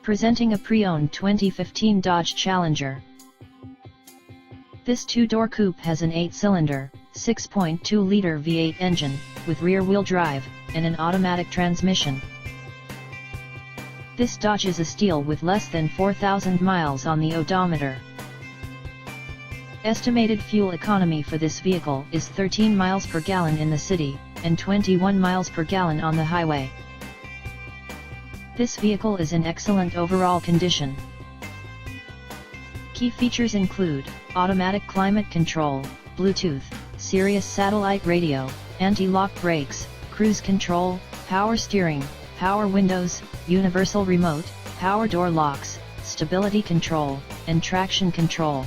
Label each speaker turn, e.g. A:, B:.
A: Presenting a pre-owned 2015 Dodge Challenger. This two-door coupe has an 8-cylinder, 6.2-liter V8 engine, with rear-wheel drive, and an automatic transmission. This Dodge is a steal with less than 4,000 miles on the odometer. Estimated fuel economy for this vehicle is 13 miles per gallon in the city, and 21 miles per gallon on the highway. This vehicle is in excellent overall condition. Key features include automatic climate control, Bluetooth, Sirius satellite radio, anti-lock brakes, cruise control, power steering, power windows, universal remote, power door locks, stability control, and traction control.